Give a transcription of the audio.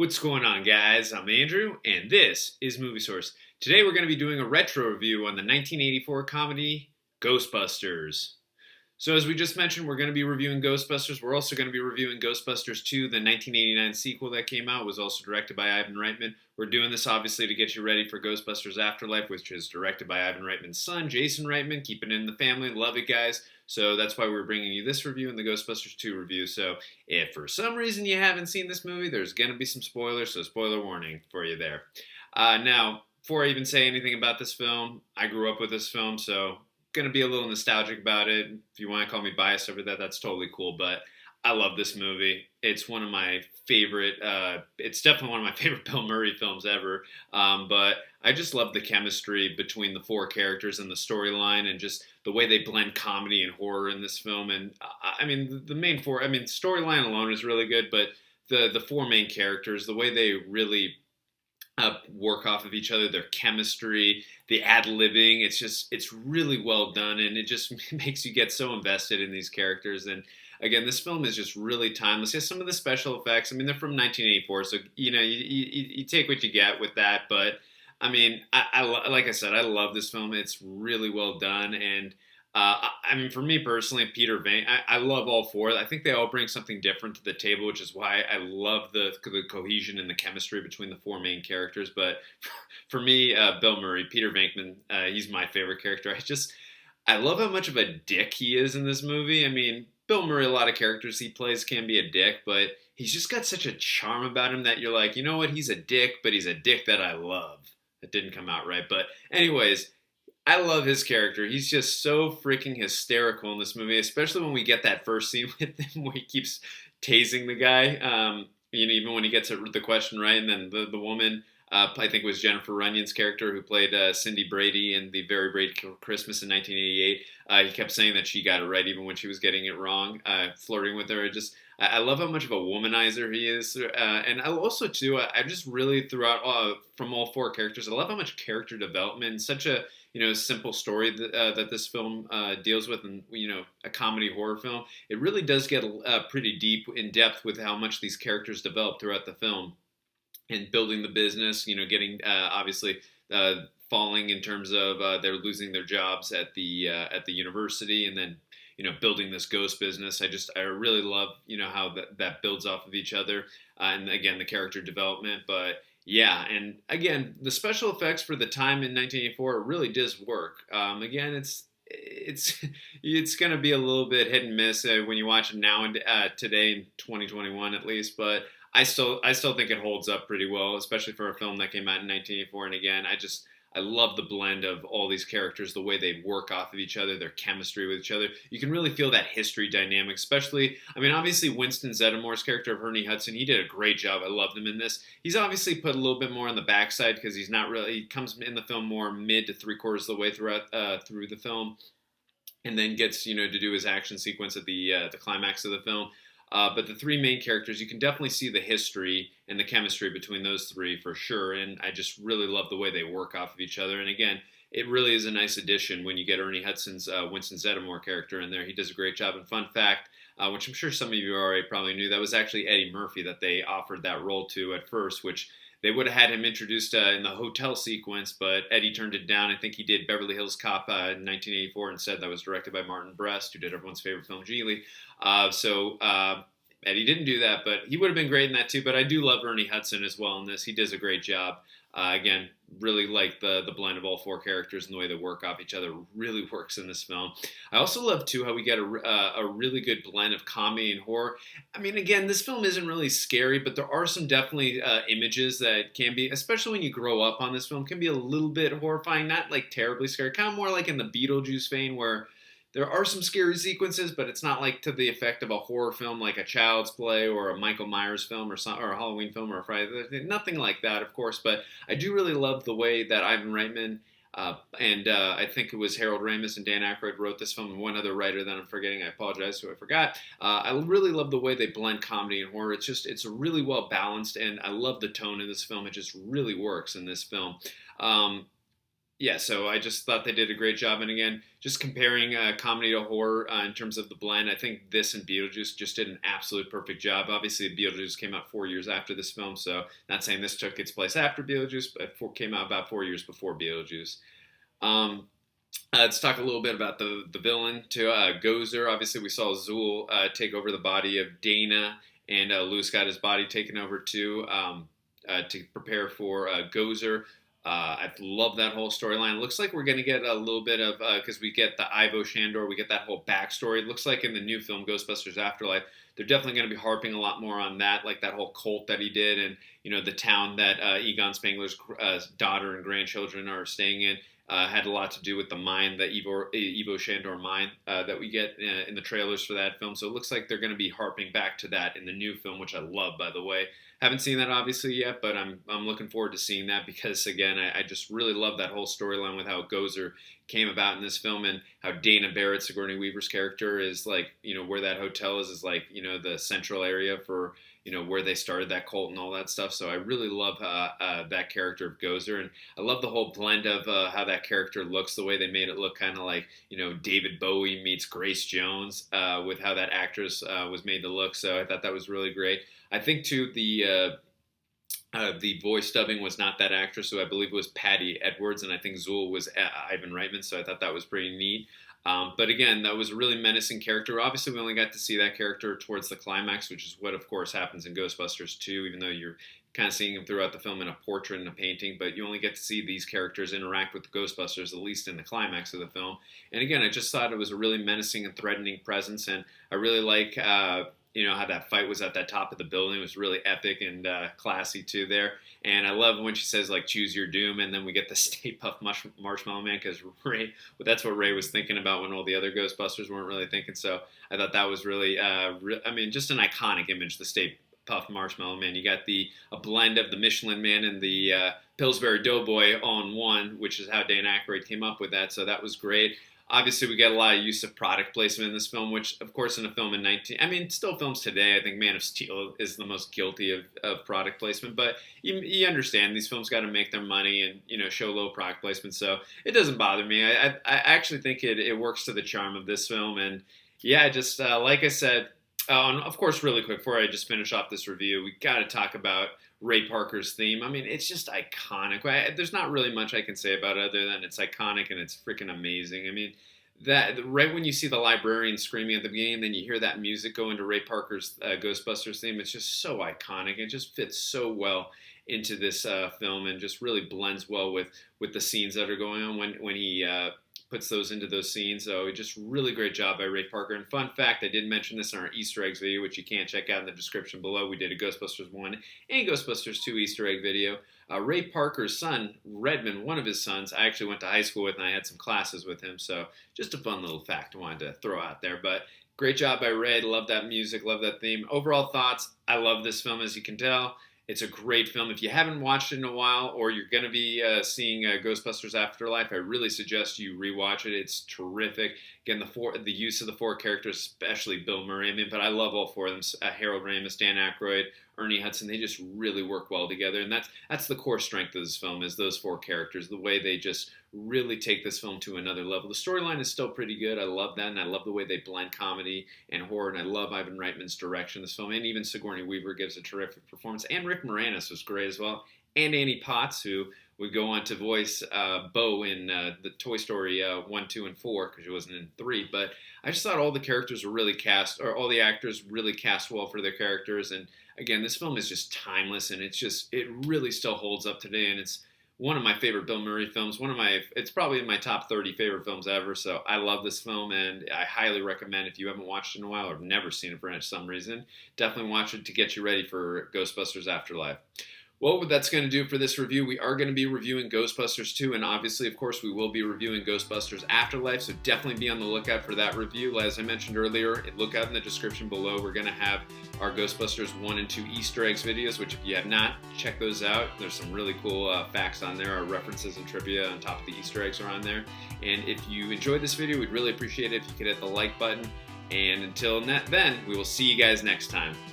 What's going on, guys? I'm Andrew, and this is Movie Source. Today we're going to be doing a retro review on the 1984 comedy Ghostbusters. So, as we just mentioned, we're going to be reviewing Ghostbusters. We're also going to be reviewing Ghostbusters 2, the 1989 sequel that came out. It was also directed by Ivan Reitman. We're doing this, obviously, to get you ready for Ghostbusters Afterlife, which is directed by Ivan Reitman's son, Jason Reitman. Keeping it in the family. Love it, guys. So that's why we're bringing you this review and the Ghostbusters 2 review. So if for some reason you haven't seen this movie, there's going to be some spoilers, so spoiler warning for you there. Now, before I even say anything about this film, I grew up with this film, so going to be a little nostalgic about it. If you want to call me biased over that, that's totally cool. But I love this movie. It's one of my favorite. It's definitely one of my favorite Bill Murray films ever. But I just love the chemistry between the four characters and the storyline, and just the way they blend comedy and horror in this film. And I mean, the main four. I mean, storyline alone is really good, but the four main characters, the way they really work off of each other, their chemistry, the ad-libbing, it's really well done, and it just makes you get so invested in these characters. And again, this film is just really timeless. Yeah, some of the special effects, I mean, they're from 1984, so you take what you get with that. But I mean, like I said, I love this film. It's really well done, and I mean, for me personally, Peter Venkman, I love all four. I think they all bring something different to the table, which is why I love the cohesion and the chemistry between the four main characters. But for me, Bill Murray, Peter Venkman, he's my favorite character. I love how much of a dick he is in this movie. I mean, Bill Murray, a lot of characters he plays can be a dick, but he's just got such a charm about him that you're like, you know what, he's a dick, but he's a dick that I love. That didn't come out right, but anyways, I love his character. He's just so freaking hysterical in this movie, especially when we get that first scene with him where he keeps tasing the guy. Even when he gets the question right, and then the woman, I think it was Jennifer Runyon's character who played Cindy Brady in The Very Brady Christmas in 1988. He kept saying that she got it right even when she was getting it wrong, flirting with her. I love how much of a womanizer he is, and I also too. I just really throughout from all four characters, I love how much character development, such a simple story that this film deals with, and a comedy horror film. It really does get pretty deep in depth with how much these characters develop throughout the film, and building the business. Getting obviously falling in terms of they're losing their jobs at the university, and then building this ghost business. I really love how that builds off of each other, and again the character development, but. Yeah, and again, the special effects for the time in 1984 really does work. Again, it's going to be a little bit hit and miss when you watch it now and today in 2021 at least, but I still think it holds up pretty well, especially for a film that came out in 1984. And again, I love the blend of all these characters, the way they work off of each other, their chemistry with each other. You can really feel that history dynamic, especially, I mean, obviously Winston Zeddemor's character of Ernie Hudson, he did a great job. I loved him in this. He's obviously put a little bit more on the backside because he comes in the film more mid to three-quarters of the way through the film, and then gets, to do his action sequence at the climax of the film. But the three main characters, you can definitely see the history and the chemistry between those three for sure. And I just really love the way they work off of each other. And again, it really is a nice addition when you get Ernie Hudson's Winston Zeddemore character in there. He does a great job. And fun fact, which I'm sure some of you already probably knew, that was actually Eddie Murphy that they offered that role to at first, which they would have had him introduced in the hotel sequence, but Eddie turned it down. I think he did Beverly Hills Cop in 1984 instead. That was directed by Martin Brest, who did everyone's favorite film, Geely. Eddie didn't do that, but he would have been great in that too. But I do love Ernie Hudson as well in this. He does a great job. Again, really like the blend of all four characters and the way they work off each other really works in this film. I also love too how we get a really good blend of comedy and horror. I mean, again, this film isn't really scary, but there are some definitely images that can be, especially when you grow up on this film, can be a little bit horrifying. Not like terribly scary, kind of more like in the Beetlejuice vein where there are some scary sequences, but it's not like to the effect of a horror film like a Child's Play or a Michael Myers film or a Halloween film or a Friday. Nothing like that, of course. But I do really love the way that Ivan Reitman and I think it was Harold Ramis and Dan Aykroyd wrote this film, and one other writer that I'm forgetting. I apologize who I forgot. I really love the way they blend comedy and horror. It's really well balanced, and I love the tone in this film. It just really works in this film. Yeah, so I just thought they did a great job. And again, just comparing comedy to horror in terms of the blend, I think this and Beetlejuice just did an absolute perfect job. Obviously, Beetlejuice came out 4 years after this film, so not saying this took its place after Beetlejuice, but came out about 4 years before Beetlejuice. Um, let's talk a little bit about the villain to Gozer. Obviously, we saw Zool take over the body of Dana, and Louis got his body taken over too to prepare for Gozer. I love that whole storyline. Looks like we're going to get a little bit of, because we get the Ivo Shandor, we get that whole backstory. It looks like in the new film, Ghostbusters Afterlife, they're definitely going to be harping a lot more on that, like that whole cult that he did, and the town that Egon Spengler's daughter and grandchildren are staying in. Had a lot to do with the mine, the Ivo Shandor mine that we get in the trailers for that film. So it looks like they're going to be harping back to that in the new film, which I love, by the way. Haven't seen that obviously yet, but I'm looking forward to seeing that because again, I just really love that whole storyline with how Gozer came about in this film and how Dana Barrett, Sigourney Weaver's character, is like where that hotel is like the central area for where they started that cult and all that stuff. So I really love that character of Gozer, and I love the whole blend of how that character looks. The way they made it look kind of like David Bowie meets Grace Jones with how that actress was made to look. So I thought that was really great. I think too the voice dubbing was not that actress, so I believe it was Patty Edwards, and I think Zool was Ivan Reitman. So I thought that was pretty neat. But again, that was a really menacing character. Obviously, we only got to see that character towards the climax, which is what, of course, happens in Ghostbusters 2, even though you're kind of seeing him throughout the film in a portrait and a painting. But you only get to see these characters interact with the Ghostbusters, at least in the climax of the film. And again, I just thought it was a really menacing and threatening presence, and I really like how that fight was at that top of the building. It was really epic and classy too there. And I love when she says like "choose your doom," and then we get the Stay Puft Marshmallow Man because Ray, well, that's what Ray was thinking about when all the other Ghostbusters weren't really thinking. So I thought that was really, just an iconic image. The Stay Puft Marshmallow Man. You got a blend of the Michelin Man and the Pillsbury Doughboy all in one, which is how Dan Aykroyd came up with that. So that was great. Obviously, we get a lot of use of product placement in this film, which, of course, in a film still films today, I think Man of Steel is the most guilty of product placement. But you understand, these films got to make their money and, show low product placement. So it doesn't bother me. I actually think it works to the charm of this film. And, yeah, just like I said, of course, really quick, before I just finish off this review, we got to talk about Ray Parker's theme. I mean, it's just iconic. There's not really much I can say about it other than it's iconic and it's freaking amazing. I mean, that right when you see the librarian screaming at the beginning, then you hear that music go into Ray Parker's Ghostbusters theme. It's just so iconic. It just fits so well into this film and just really blends well with the scenes that are going on when he puts those into those scenes. So just really great job by Ray Parker. And fun fact, I did mention this in our Easter eggs video, which you can check out in the description below. We did a Ghostbusters 1 and Ghostbusters 2 Easter egg video. Ray Parker's son, Redmond, one of his sons, I actually went to high school with, and I had some classes with him. So just a fun little fact I wanted to throw out there. But great job by Ray. Love that music. Love that theme. Overall thoughts, I love this film, as you can tell. It's a great film. If you haven't watched it in a while, or you're going to be seeing Ghostbusters Afterlife, I really suggest you rewatch it. It's terrific. Again, the use of the four characters, especially Bill Murray. But I love all four of them. Harold Ramis, Dan Aykroyd, Ernie Hudson. They just really work well together, and that's the core strength of this film, is those four characters. The way they just really take this film to another level. The storyline is still pretty good. I love that, and I love the way they blend comedy and horror, and I love Ivan Reitman's direction of this film, and even Sigourney Weaver gives a terrific performance, and Rick Moranis was great as well, and Annie Potts, who would go on to voice Bo in the Toy Story 1, 2, and 4, because she wasn't in 3, but I just thought all the characters were really all the actors really cast well for their characters, and again, this film is just timeless, and it really still holds up today, and it's one of my favorite Bill Murray films. It's probably in my top 30 favorite films ever. So I love this film, and I highly recommend, if you haven't watched it in a while or never seen it for some reason, definitely watch it to get you ready for Ghostbusters Afterlife. Well, that's going to do it for this review. We are going to be reviewing Ghostbusters 2, and obviously, of course, we will be reviewing Ghostbusters Afterlife, so definitely be on the lookout for that review. As I mentioned earlier, look out in the description below. We're going to have our Ghostbusters 1 and 2 Easter eggs videos, which if you have not, check those out. There's some really cool facts on there. Our references and trivia on top of the Easter eggs are on there. And if you enjoyed this video, we'd really appreciate it if you could hit the like button. And until then, we will see you guys next time.